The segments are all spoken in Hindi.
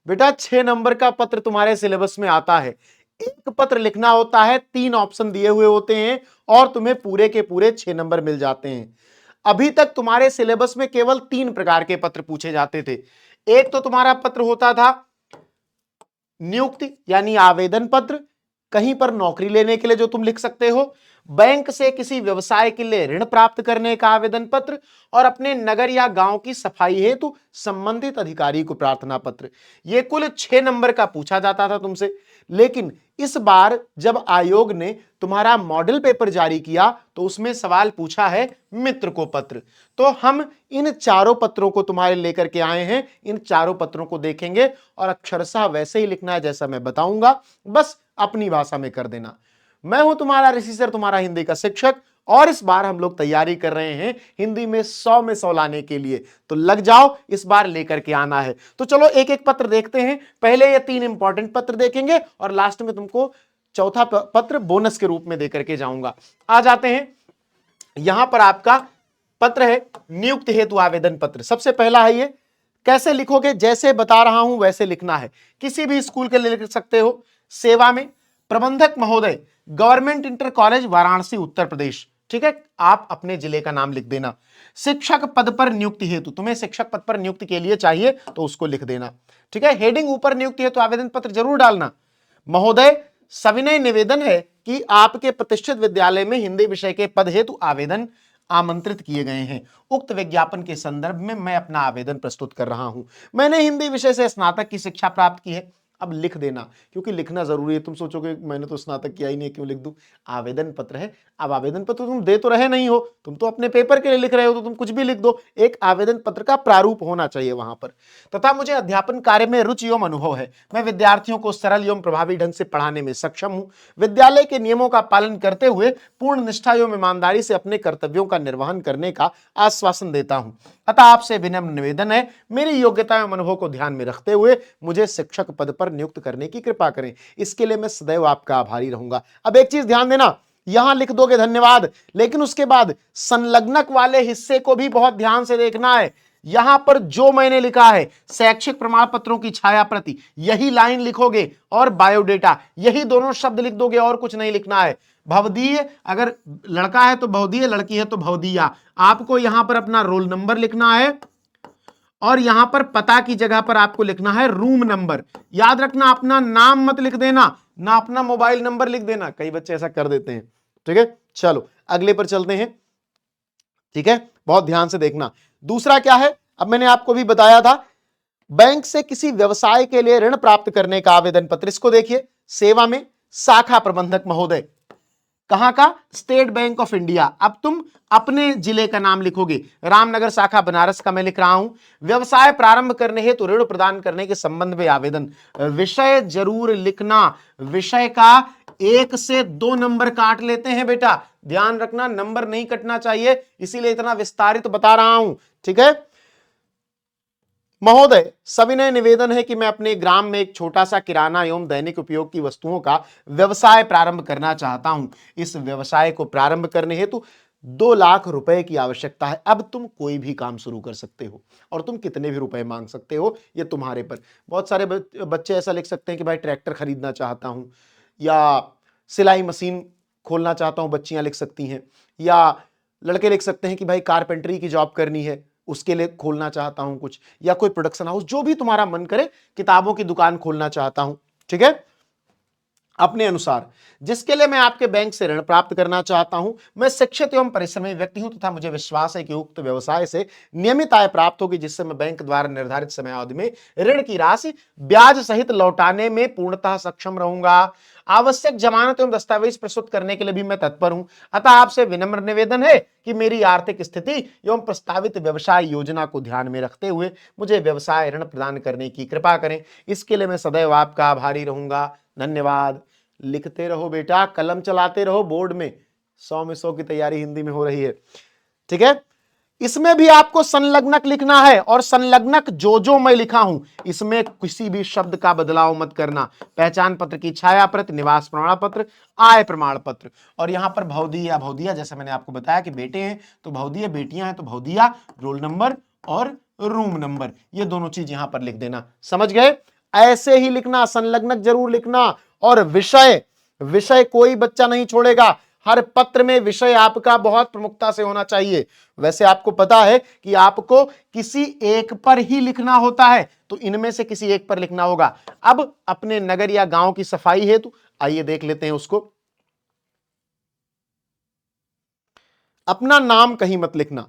बेटा 6 नंबर का पत्र तुम्हारे सिलेबस में आता है। एक पत्र लिखना होता है, 3 ऑप्शन दिए हुए होते हैं और तुम्हें पूरे के पूरे 6 नंबर मिल जाते हैं। अभी तक तुम्हारे सिलेबस में केवल 3 प्रकार के पत्र पूछे जाते थे। एक तो तुम्हारा पत्र होता था नियुक्ति यानी आवेदन पत्र, कहीं पर नौकरी लेने के लिए जो तुम लिख सकते हो, बैंक से किसी व्यवसाय के लिए ऋण प्राप्त करने का आवेदन पत्र, और अपने नगर या गांव की सफाई हेतु संबंधित अधिकारी को प्रार्थना पत्र। यह कुल 6 नंबर का पूछा जाता था तुमसे। लेकिन इस बार जब आयोग ने तुम्हारा मॉडल पेपर जारी किया तो उसमें सवाल पूछा है मित्र को पत्र। तो हम इन चारों पत्रों को तुम्हारे लेकर के आए हैं। इन चारों पत्रों को देखेंगे और अक्षरशः वैसे ही लिखना है जैसा मैं बताऊंगा, बस अपनी भाषा में कर देना। मैं हूं तुम्हारा ऋषि सर, तुम्हारा हिंदी का शिक्षक, और इस बार हम लोग तैयारी कर रहे हैं हिंदी में 100 में 100 लाने के लिए। तो लग जाओ, इस बार लेकर के आना है। तो चलो एक एक पत्र देखते हैं। पहले ये 3 इंपॉर्टेंट पत्र देखेंगे और लास्ट में तुमको चौथा पत्र बोनस के रूप में देकर के जाऊंगा। आ जाते हैं, यहां पर आपका पत्र है नियुक्ति हेतु आवेदन पत्र। सबसे पहला है ये, कैसे लिखोगे? जैसे बता रहा हूं वैसे लिखना है। किसी भी स्कूल के लिए लिख सकते हो। सेवा में प्रबंधक महोदय, government inter college Varanasi Uttar Pradesh. ठीक है, आप अपने जिले का नाम लिख देना। शिक्षक पद पर नियुक्ति हेतु, तुम्हें शिक्षक पद पर नियुक्ति के लिए चाहिए तो उसको लिख देना। ठीक है, हेडिंग ऊपर नियुक्ति हेतु आवेदन पत्र जरूर डालना। महोदय, सविनय निवेदन है कि आपके प्रतिष्ठित विद्यालय में हिंदी विषय के पद हेतु आवेदन आमंत्रित किए गए हैं। उक्त विज्ञापन के संदर्भ में मैं अपना आवेदन प्रस्तुत कर रहा हूं। मैंने हिंदी विषय से स्नातक की शिक्षा प्राप्त की है। अब लिख देना, क्योंकि लिखना जरूरी है। तुम सोचोगे मैंने तो स्नातक किया ही नहीं, क्यों लिख दूं? आवेदन पत्र है। अब आवेदन पत्र तुम दे तो रहे नहीं हो, तुम तो अपने पेपर के लिए लिख रहे हो, तो तुम कुछ भी लिख दो। एक आवेदन पत्र का प्रारूप होना चाहिए वहां पर। तथा मुझे अध्यापन कार्य में रुचि एवं अनुभव है। मैं विद्यार्थियों को सरल एवं प्रभावी ढंग से पढ़ाने में सक्षम हूं। विद्यालय के नियमों का पालन करते हुए पूर्ण निष्ठा एवं ईमानदारी से अपने कर्तव्यों का निर्वहन करने का आश्वासन देता हूं। अतः आपसे विनम्र निवेदन है, मेरी योग्यता एवं अनुभव को ध्यान में रखते हुए मुझे शिक्षक पद पर नियुक्त करने की कृपा करें। इसके लिए मैं सदैव आपका आभारी रहूंगा। अब एक चीज ध्यान देना, यहां लिख दोगे धन्यवाद, लेकिन उसके बाद संलग्नक वाले हिस्से को भी बहुत ध्यान से देखना है। यहां पर जो मैंने लिखा है शैक्षिक प्रमाण पत्रों की छाया प्रति, यही लाइन लिखोगे, और बायोडेटा, यही दोनों शब्द लिख दोगे, और कुछ नहीं लिखना है। भवदीय, अगर लड़का है तो भवदीय, लड़की है तो भवदीया। आपको यहां पर अपना रोल नंबर लिखना है और यहां पर पता की जगह पर आपको लिखना है रूम नंबर। याद रखना, अपना नाम मत लिख देना, ना अपना मोबाइल नंबर लिख देना, कई बच्चे ऐसा कर देते हैं। ठीक है, चलो अगले पर चलते हैं। ठीक है, बहुत ध्यान से देखना। दूसरा क्या है, अब मैंने आपको भी बताया था, बैंक से किसी व्यवसाय के लिए ऋण प्राप्त करने का आवेदन पत्र। इसको देखिए, सेवा में शाखा प्रबंधक महोदय, कहां का? State bank of India. अब तुम अपने जिले का नाम लिखोगे। रामनगर शाखा बनारस का मैं लिख रहा हूं। व्यवसाय प्रारंभ करने हेतु ऋण प्रदान करने के संबंध में आवेदन। विषय जरूर लिखना, विषय का 1 से 2 नंबर काट लेते हैं बेटा, ध्यान रखना, नंबर नहीं कटना चाहिए, इसीलिए इतना विस्तारित बता रहा हूं। ठीक है, महोदय, सविनय निवेदन है कि मैं अपने ग्राम में एक छोटा सा किराना एवं दैनिक उपयोग की वस्तुओं का व्यवसाय प्रारंभ करना चाहता हूं। इस व्यवसाय को प्रारंभ करने हेतु 2 लाख रुपए की आवश्यकता है। अब तुम कोई भी काम शुरू कर सकते हो और तुम कितने भी रुपए मांग सकते हो, ये तुम्हारे पर। बहुत सारे बच्चे ऐसा लिख सकते हैं कि भाई ट्रैक्टर खरीदना चाहता हूं, या सिलाई मशीन खोलना चाहता हूं, बच्चियां लिख सकती हैं, या लड़के लिख सकते हैं कि भाई कारपेंटरी की जॉब करनी है, उसके लिए खोलना चाहता हूं कुछ, या कोई प्रोडक्शन हाउस, जो भी तुम्हारा मन करे, किताबों की दुकान खोलना चाहता हूं। ठीक है, अपने अनुसार, जिसके लिए मैं आपके बैंक से ऋण प्राप्त करना चाहता हूं। मैं शिक्षित एवं परिश्रमी व्यक्ति हूं तथा मुझे विश्वास है कि उक्त व्यवसाय से नियमित आय प्राप्त होगी, जिससे मैं बैंक द्वारा निर्धारित समयावधि में ऋण की राशि ब्याज सहित लौटाने में पूर्णतः सक्षम रहूंगा। आवश्यक जमानत एवं दस्तावेज प्रस्तुत करने के लिए भी मैं तत्पर हूं। अतः आपसे विनम्र निवेदन है कि मेरी आर्थिक स्थिति एवं प्रस्तावित व्यवसाय योजना को ध्यान में रखते हुए मुझे व्यवसाय ऋण प्रदान करने की कृपा करें। इसके लिए मैं सदैव आपका आभारी रहूंगा। धन्यवाद। लिखते रहो बेटा, कलम चलाते रहो, बोर्ड में 100 में 100 की तैयारी हिंदी में हो रही है। ठीक है, इसमें भी आपको संलग्नक लिखना है, और संलग्नक जो मैं लिखा हूं इसमें किसी भी शब्द का बदलाव मत करना। पहचान पत्र की छाया प्रति, निवास प्रमाण पत्र, आय प्रमाण पत्र, और यहां पर भवदी या भवदिया, जैसे मैंने आपको बताया कि बेटे हैं तो भवदिया, बेटियां हैं तो भवदिया, रोल नंबर और रूम नंबर, ये दोनों चीज यहां पर लिख देना। समझ गए? ऐसे ही लिखना, संलग्नक जरूर लिखना। और विषय, विषय कोई बच्चा नहीं छोड़ेगा, हर पत्र में विषय आपका बहुत प्रमुखता से होना चाहिए। वैसे आपको पता है कि आपको किसी एक पर ही लिखना होता है, तो इनमें से किसी एक पर लिखना होगा। अब अपने नगर या गांव की सफाई हेतु आइए देख लेते हैं उसको। अपना नाम कहीं मत लिखना।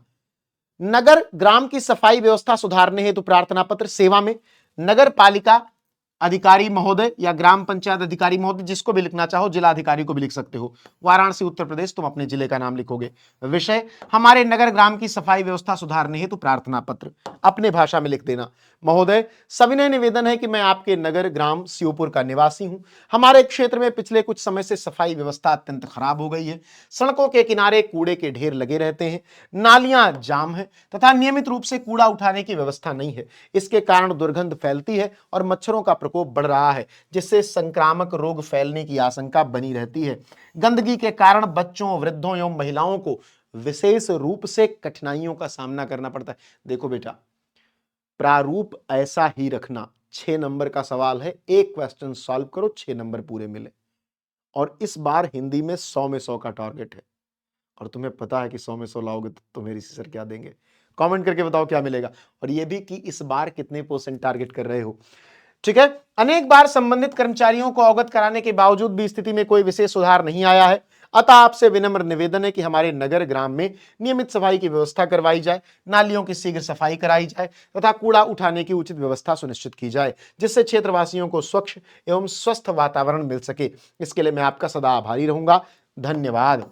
नगर ग्राम की सफाई व्यवस्था सुधारने हेतु प्रार्थना पत्र। सेवा में नगर पालिका अधिकारी महोदय या ग्राम पंचायत अधिकारी महोदय, जिसको भी लिखना चाहो, जिला अधिकारी को भी लिख सकते हो। वाराणसी उत्तर प्रदेश, तुम अपने जिले का नाम लिखोगे। विषय हमारे नगर ग्राम की सफाई व्यवस्था सुधारने हेतु प्रार्थना पत्र, अपने भाषा में लिख देना। महोदय, सविनय निवेदन है कि मैं आपके नगर ग्राम श्योपुर का निवासी हूं। हमारे क्षेत्र में पिछले कुछ समय से सफाई व्यवस्था अत्यंत खराब हो गई है। सड़कों के किनारे कूड़े के ढेर लगे रहते हैं, नालियां जाम है तथा नियमित रूप से कूड़ा उठाने की व्यवस्था नहीं है। इसके कारण दुर्गंध फैलती है और मच्छरों का प्रकोप बढ़ रहा है, जिससे संक्रामक रोग फैलने की आशंका बनी रहती है। गंदगी के कारण बच्चों, वृद्धों एवं महिलाओं को विशेष रूप से कठिनाइयों का सामना करना पड़ता है। देखो बेटा, प्रारूप ऐसा ही रखना। 6 नंबर का सवाल है, एक क्वेश्चन सॉल्व करो, 6 नंबर पूरे मिले। और इस बार हिंदी में 100 में 100 का टारगेट है, और तुम्हें पता है कि 100 में 100 लाओगे तो तुम्हें ऋषि सर क्या देंगे। कमेंट करके बताओ क्या मिलेगा, और यह भी कि इस बार कितने % टारगेट कर रहे हो। ठीक है। अनेक बार संबंधित कर्मचारियों को अवगत कराने के बावजूद भी स्थिति में कोई विशेष सुधार नहीं आया है। अतः आपसे विनम्र निवेदन है कि हमारे नगर ग्राम में नियमित सफाई की व्यवस्था करवाई जाए, नालियों की शीघ्र सफाई कराई जाए तथा कूड़ा उठाने की उचित व्यवस्था सुनिश्चित की जाए, जिससे क्षेत्रवासियों को स्वच्छ एवं स्वस्थ वातावरण मिल सके। इसके लिए मैं आपका सदा आभारी रहूंगा। धन्यवाद।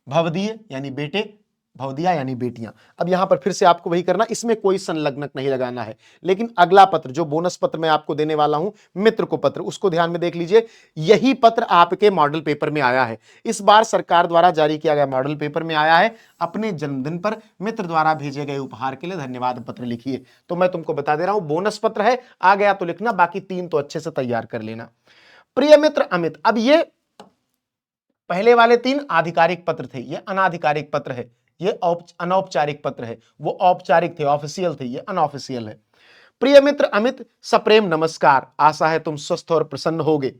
भवदीय यानी बेटे, भवदिया यानी बेटियां। अब यहां पर फिर से आपको वही करना, इसमें कोई संलग्नक नहीं लगाना है। लेकिन अगला पत्र जो बोनस पत्र मैं आपको देने वाला हूं, मित्र को पत्र, उसको ध्यान में देख लीजिए। यही पत्र आपके मॉडल पेपर में आया है। इस बार सरकार द्वारा जारी किया गया मॉडल पेपर में आया है। अपने जन्मदिन पर मित्र द्वारा भेजे गए उपहार के लिए धन्यवाद पत्र लिखिए। तो मैं तुमको बता दे रहा हूं, बोनस पत्र है, आ गया तो लिखना, बाकी 3 तो अच्छे से तैयार कर लेना। प्रिय मित्र अमित, अब ये पहले वाले 3 आधिकारिक पत्र थे, ये अनाधिकारिक पत्र है। ये अनौपचारिक पत्र है, वो औपचारिक थे, ऑफिशियल थे, ये अनऑफिशियल है। प्रिय मित्र अमित, सप्रेम नमस्कार। आशा है तुम स्वस्थ और प्रसन्न होगे।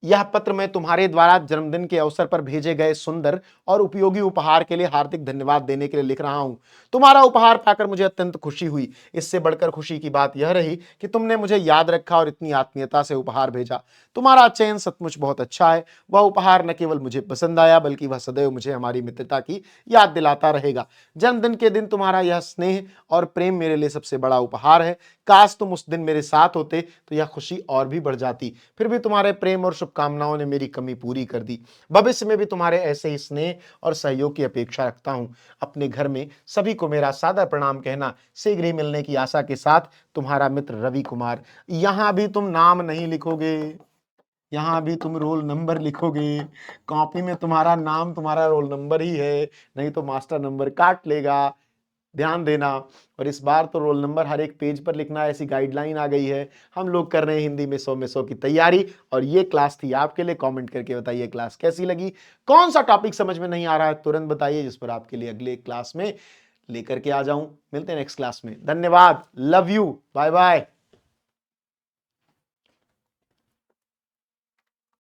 यह पत्र मैं तुम्हारे द्वारा जन्मदिन के अवसर पर भेजे गए सुंदर और उपयोगी उपहार के लिए हार्दिक धन्यवाद देने के लिए लिख रहा हूं। तुम्हारा उपहार पाकर मुझे अत्यंत खुशी हुई। इससे बढ़कर खुशी की बात यह रही कि तुमने मुझे याद रखा और इतनी आत्मीयता से उपहार भेजा। तुम्हारा चयन सचमुच बहुत अच्छा है। वह उपहार न केवल मुझे पसंद आया, बल्कि वह सदैव मुझे हमारी मित्रता की याद दिलाता रहेगा। जन्मदिन के दिन तुम्हारा यह स्नेह और प्रेम मेरे लिए सबसे बड़ा उपहार है। काश तुम उस दिन मेरे साथ होते तो यह खुशी और भी बढ़ जाती। फिर भी तुम्हारे प्रेम और शुभकामनाओं ने मेरी कमी पूरी कर दी। भविष्य में भी तुम्हारे ऐसे ही स्नेह और सहयोग की अपेक्षा रखता हूं। अपने घर में सभी को मेरा सादर प्रणाम कहना। शीघ्र ही मिलने की आशा के साथ, तुम्हारा मित्र रवि कुमार। यहां भी तुम नाम नहीं लिखोगे, यहां भी तुम रोल नंबर लिखोगे। कॉपी में तुम्हारा नाम, तुम्हारा रोल नंबर ही है, नहीं तो मास्टर नंबर काट लेगा। ध्यान देना। और इस बार तो रोल नंबर हर एक पेज पर लिखना है, ऐसी गाइडलाइन आ गई है। हम लोग कर रहे हैं हिंदी में 100 में 100 की तैयारी, और ये क्लास थी आपके लिए। कमेंट करके बताइए क्लास कैसी लगी, कौन सा टॉपिक समझ में नहीं आ रहा है तुरंत बताइए, जिस पर आपके लिए अगले क्लास में लेकर के आ जाऊं। मिलते हैं नेक्स्ट क्लास में। धन्यवाद, लव यू, बाय बाय।